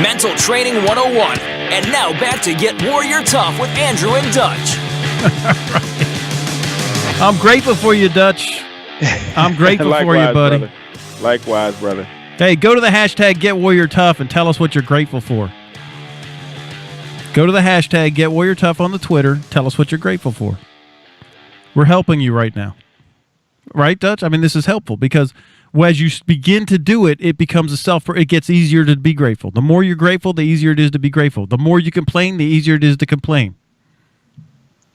Mental Training 101. And now back to Get Warrior Tough with Andrew and Dutch. I'm grateful for you, Dutch. I'm grateful for you, buddy. Brother. Likewise, brother. Hey, go to the hashtag Get Warrior Tough and tell us what you're grateful for. Go to the hashtag Get Warrior Tough on the Twitter. Tell us what you're grateful for. We're helping you right now. Right, Dutch? I mean, this is helpful because as you begin to do it, it becomes it gets easier to be grateful. The more you're grateful, the easier it is to be grateful. The more you complain, the easier it is to complain.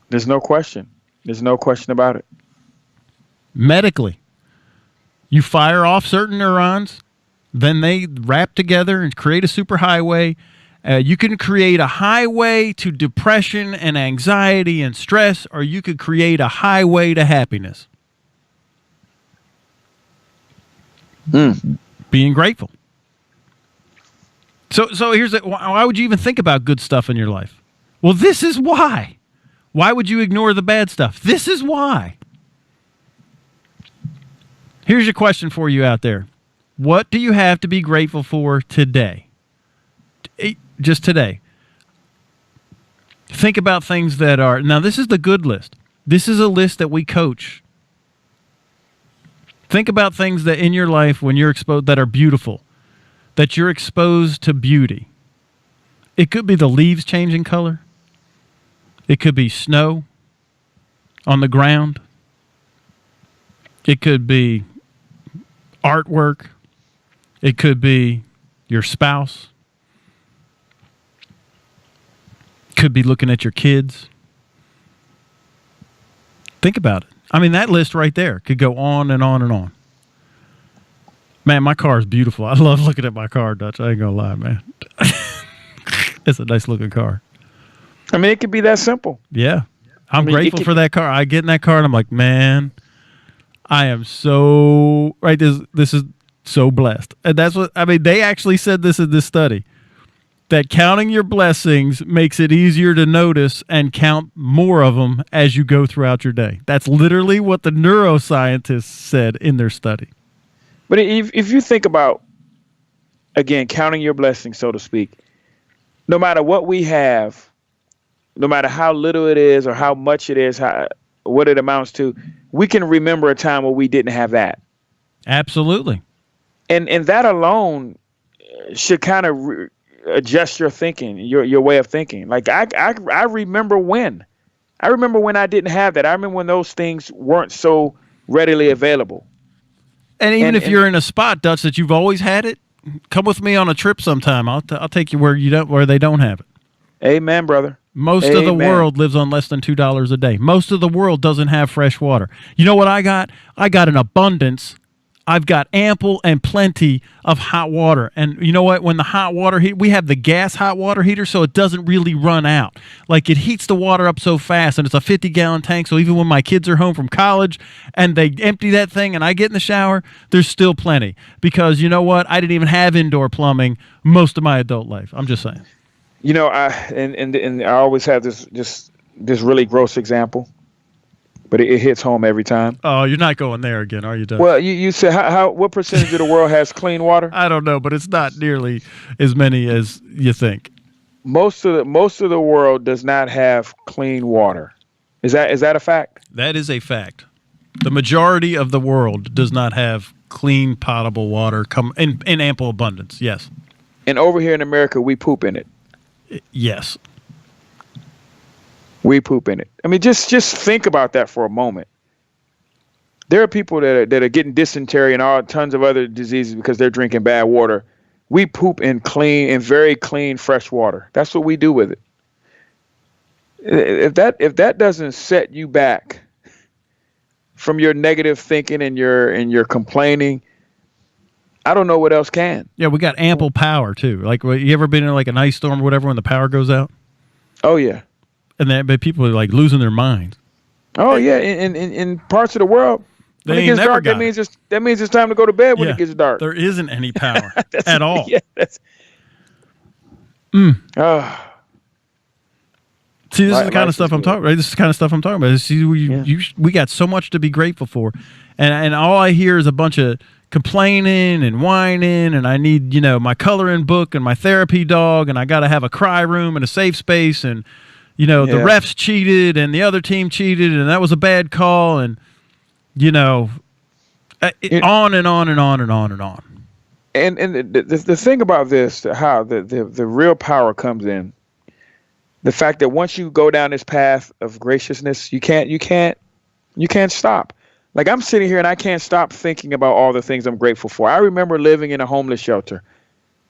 There's no question. There's no question about it. Medically, you fire off certain neurons, then they wrap together and create a superhighway. You can create a highway to depression and anxiety and stress, or you could create a highway to happiness. Being grateful. So here's why would you even think about good stuff in your life? Well, this is why. Why would you ignore the bad stuff? This is why. Here's your question for you out there. What do you have to be grateful for today? Just today. Think about things that are... Now, this is the good list. This is a list that we coach. Think about things that in your life when you're exposed that are beautiful, that you're exposed to beauty. It could be the leaves changing color. It could be snow on the ground. It could be artwork. It could be your spouse. It could be looking at your kids. Think about it. I mean, that list right there could go on and on and on. Man, my car is beautiful. I love looking at my car, Dutch. I ain't going to lie, man. It's a nice looking car. I mean, it could be that simple. Yeah. I'm grateful for that car. I get in that car and I'm like, man, I am so, right, this is so blessed. And that's what, I mean, they actually said this in this study, that counting your blessings makes it easier to notice and count more of them as you go throughout your day. That's literally what the neuroscientists said in their study. But if you think about, again, counting your blessings, so to speak, no matter what we have, no matter how little it is or how much it is, what it amounts to, we can remember a time where we didn't have that. Absolutely. And that alone should kind of adjust your thinking, your way of thinking. Like I remember when I didn't have that. I remember when those things weren't so readily available. And even if you're in a spot, Dutch, that you've always had it, come with me on a trip sometime. I'll take you where they don't have it. Amen, brother. Most of the world lives on less than $2 a day. Most of the world doesn't have fresh water. You know what I got? I got an abundance. I've got ample and plenty of hot water. And you know what? When the hot water we have the gas hot water heater, so it doesn't really run out. Like, it heats the water up so fast, and it's a 50-gallon tank, so even when my kids are home from college and they empty that thing and I get in the shower, there's still plenty. Because you know what? I didn't even have indoor plumbing most of my adult life. I'm just saying. You know, I always have this really gross example, but it hits home every time. Oh, you're not going there again, are you, Doug? Well, you said what percentage of the world has clean water? I don't know, but it's not nearly as many as you think. Most of the world does not have clean water. Is that a fact? That is a fact. The majority of the world does not have clean, potable water come in ample abundance. Yes. And over here in America, we poop in it. Yes. We poop in it. I mean, just think about that for a moment. There are people that are getting dysentery and all tons of other diseases because they're drinking bad water. We poop in very clean, fresh water. That's what we do with it. If that doesn't set you back from your negative thinking and your complaining, I don't know what else can. Yeah, we got ample power too. Like, you ever been in like an ice storm or whatever when the power goes out? Oh yeah. But people are like losing their minds. Oh yeah, in parts of the world, when it gets dark, that means it's time to go to bed when it gets dark. There isn't any power at all. Yeah, See, this is the kind of stuff I'm talking about. This is the kind of stuff I'm talking about. See, we got so much to be grateful for, and all I hear is a bunch of complaining and whining, and I need, my coloring book and my therapy dog, and I got to have a cry room and a safe space, and, the refs cheated and the other team cheated, and that was a bad call, and, on and on and on and on and on. And the thing about this, how the real power comes in, the fact that once you go down this path of graciousness, you can't stop. Like, I'm sitting here and I can't stop thinking about all the things I'm grateful for. I remember living in a homeless shelter.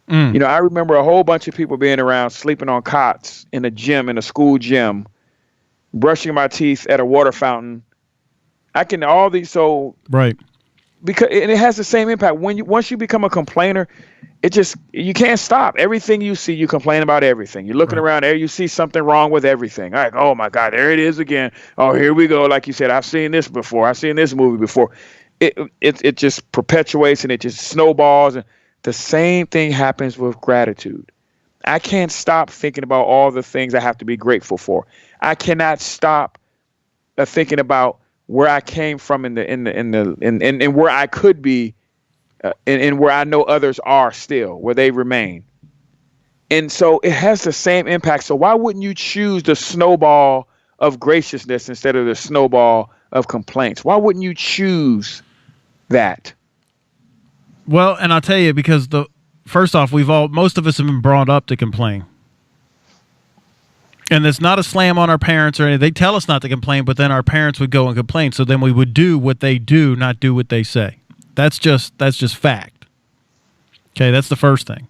I remember a whole bunch of people being around, sleeping on cots in a gym, in a school gym, brushing my teeth at a water fountain. Right. Because it has the same impact. Once you become a complainer, you can't stop. Everything you see, you complain about everything. You're looking around there, you see something wrong with everything. Like, oh my God, there it is again. Oh, here we go. Like you said, I've seen this before. I've seen this movie before. It just perpetuates and it just snowballs. And the same thing happens with gratitude. I can't stop thinking about all the things I have to be grateful for. I cannot stop thinking about where I came from and where I could be, and where I know others are still, where they remain. And so it has the same impact. So why wouldn't you choose the snowball of graciousness instead of the snowball of complaints? Why wouldn't you choose that? Well, and I'll tell you, because first off, most of us have been brought up to complain. And it's not a slam on our parents or anything. They tell us not to complain, but then our parents would go and complain. So then we would do what they do, not do what they say. That's just fact. Okay, that's the first thing.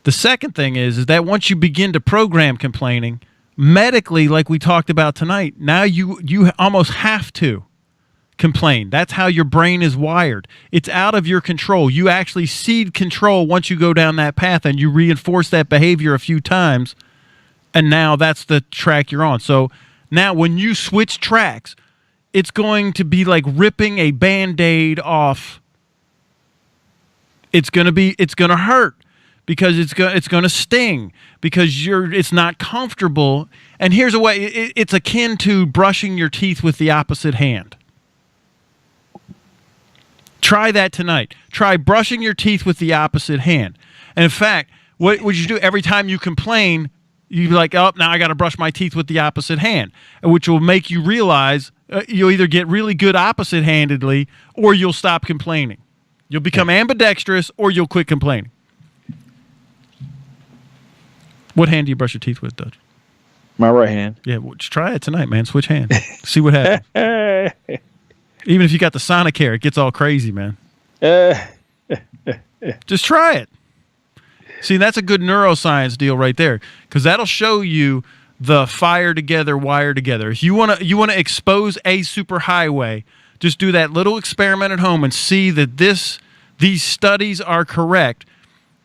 The second thing is that once you begin to program complaining, medically, like we talked about tonight, now you almost have to complain. That's how your brain is wired. It's out of your control. You actually cede control once you go down that path and you reinforce that behavior a few times. And now that's the track you're on. So now when you switch tracks, it's going to be like ripping a Band-Aid off. It's going to hurt because it's going to sting because it's not comfortable. And here's a way, it's akin to brushing your teeth with the opposite hand. Try that tonight. Try brushing your teeth with the opposite hand. And in fact, what would you do every time you complain? You'd be like, oh, now I got to brush my teeth with the opposite hand, which will make you realize you'll either get really good opposite-handedly or you'll stop complaining. You'll become ambidextrous or you'll quit complaining. What hand do you brush your teeth with, Dutch? My right hand. Yeah, well, just try it tonight, man. Switch hands. See what happens. Even if you got the Sonicare, it gets all crazy, man. Just try it. See, that's a good neuroscience deal right there, because that'll show you the fire together, wire together. If you want to expose a superhighway, just do that little experiment at home and see that these studies are correct,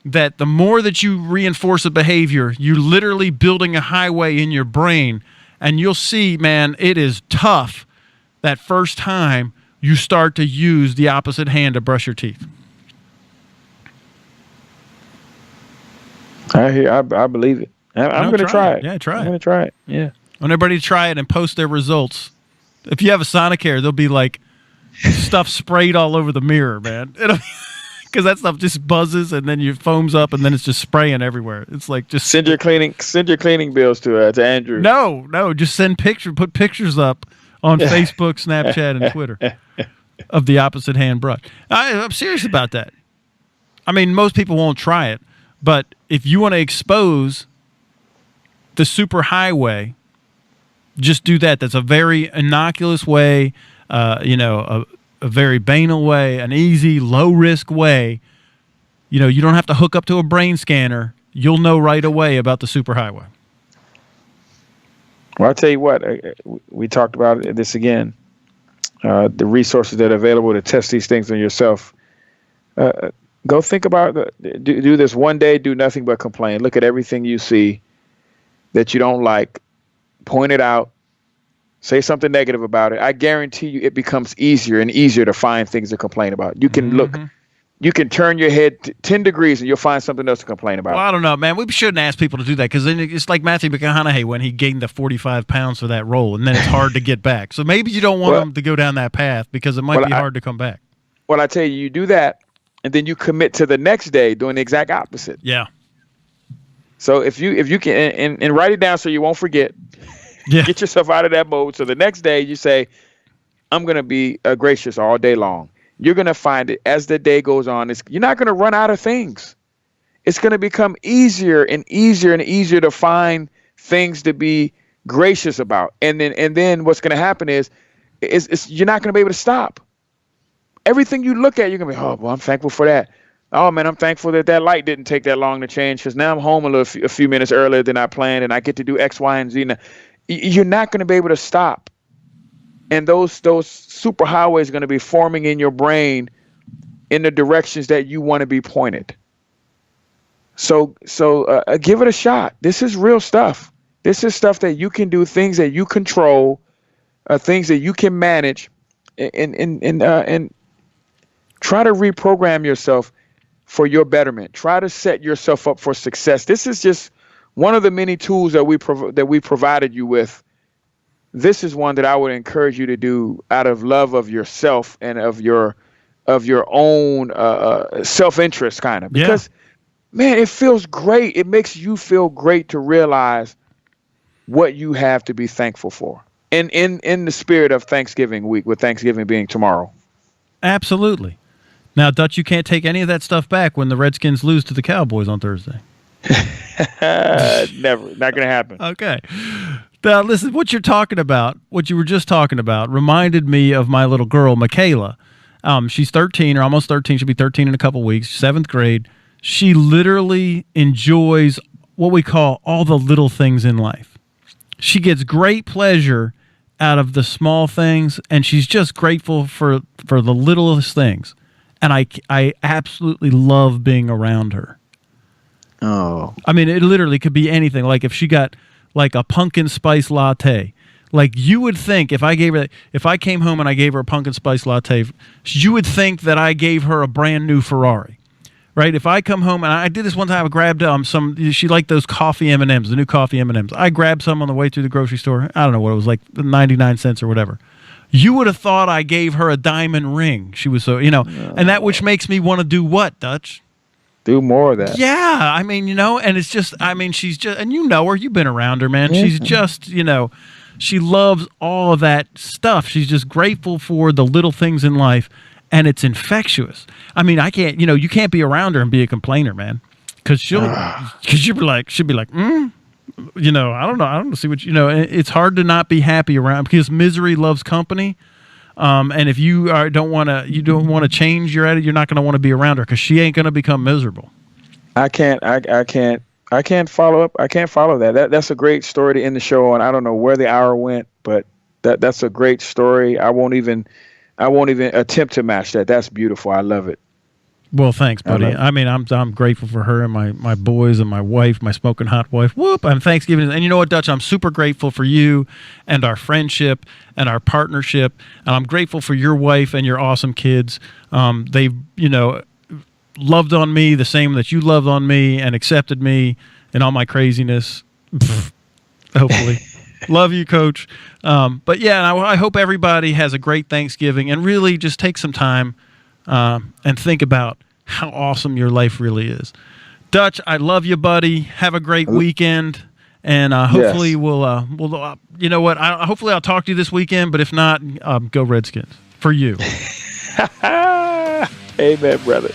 that the more that you reinforce a behavior, you're literally building a highway in your brain, and you'll see, man, it is tough that first time you start to use the opposite hand to brush your teeth. I believe it. I'm going to try it. Yeah, try it. I'm going to try it. Yeah. I want everybody to try it and post their results. If you have a Sonicare, there'll be like stuff sprayed all over the mirror, man. Because that stuff just buzzes and then it foams up and then it's just spraying everywhere. It's like just send your cleaning bills to Andrew. No, just put pictures up on Facebook, Snapchat, and Twitter of the opposite hand brush. I'm serious about that. I mean, most people won't try it. But if you want to expose the superhighway, just do that. That's a very innocuous way, a very banal way, an easy, low-risk way. You don't have to hook up to a brain scanner. You'll know right away about the superhighway. Well, I'll tell you what. We talked about this again. The resources that are available to test these things on yourself. Go think about do this one day, do nothing but complain. Look at everything you see that you don't like, point it out, say something negative about it. I guarantee you it becomes easier and easier to find things to complain about. You can look, you can turn your head 10 degrees and you'll find something else to complain about. Well, I don't know, man. We shouldn't ask people to do that because then it's like Matthew McConaughey when he gained the 45 pounds for that role and then it's hard to get back. So maybe you don't want them to go down that path because it might be hard to come back. Well, I tell you, you do that, and then you commit to the next day doing the exact opposite. Yeah. So if you can and write it down so you won't forget, Yeah. get yourself out of that mode. So the next day you say, I'm going to be gracious all day long. You're going to find it as the day goes on. You're not going to run out of things. It's going to become easier and easier and easier to find things to be gracious about. And then what's going to happen is you're not going to be able to stop. Everything you look at, you're going to be, oh, well, I'm thankful for that. Oh, man, I'm thankful that light didn't take that long to change because now I'm home a few minutes earlier than I planned and I get to do X, Y, and Z. Now, you're not going to be able to stop. And those super highways are going to be forming in your brain in the directions that you want to be pointed. So give it a shot. This is real stuff. This is stuff that you can do, things that you control, things that you can manage, and try to reprogram yourself for your betterment. Try to set yourself up for success. This is just one of the many tools that we provided you with. This is one that I would encourage you to do out of love of yourself and of your own self-interest, kind of. Because, man, it feels great. It makes you feel great to realize what you have to be thankful for. And in the spirit of Thanksgiving week, with Thanksgiving being tomorrow. Absolutely. Now, Dutch, you can't take any of that stuff back when the Redskins lose to the Cowboys on Thursday. Never. Not going to happen. Okay. Now, listen, what you're talking about, what you were just talking about, reminded me of my little girl, Michaela. She's 13 or almost 13. She'll be 13 in a couple weeks, 7th grade. She literally enjoys what we call all the little things in life. She gets great pleasure out of the small things, and she's just grateful for the littlest things. And I absolutely love being around her. Oh. I mean, it literally could be anything. Like if she got like a pumpkin spice latte, like you would think if I came home and I gave her a pumpkin spice latte, you would think that I gave her a brand new Ferrari, right? If I come home and I did this one time, I grabbed she liked those coffee M&Ms, the new coffee M&Ms. I grabbed some on the way through the grocery store. I don't know what it was, like 99 cents or whatever. You would have thought I gave her a diamond ring. She was so, and that which makes me want to do what, Dutch? Do more of that. Yeah, I mean, and it's just, I mean, she's just, and you know her, you've been around her, man. Mm-hmm. She's just, she loves all of that stuff. She's just grateful for the little things in life, and it's infectious. I mean, you can't be around her and be a complainer, man, because she'll be like, I don't know, see what it's hard to not be happy around because misery loves company. And if you don't want to change your attitude, you're not going to want to be around her because she ain't going to become miserable. I can't follow up. I can't follow that. That's a great story to end the show on. I don't know where the hour went, but that's a great story. I won't even attempt to match that. That's beautiful. I love it. Well, thanks, buddy. I mean, I'm grateful for her and my boys and my wife, my smoking hot wife. Whoop! On Thanksgiving, and you know what, Dutch? I'm super grateful for you and our friendship and our partnership, and I'm grateful for your wife and your awesome kids. They've loved on me the same that you loved on me and accepted me and all my craziness. Hopefully. Love you, Coach. But yeah, I hope everybody has a great Thanksgiving and really just take some time and think about how awesome your life really is. Dutch, I love you, buddy. Have a great weekend, and hopefully we'll you know what? Hopefully I'll talk to you this weekend, but if not, go Redskins for you. Amen, brother.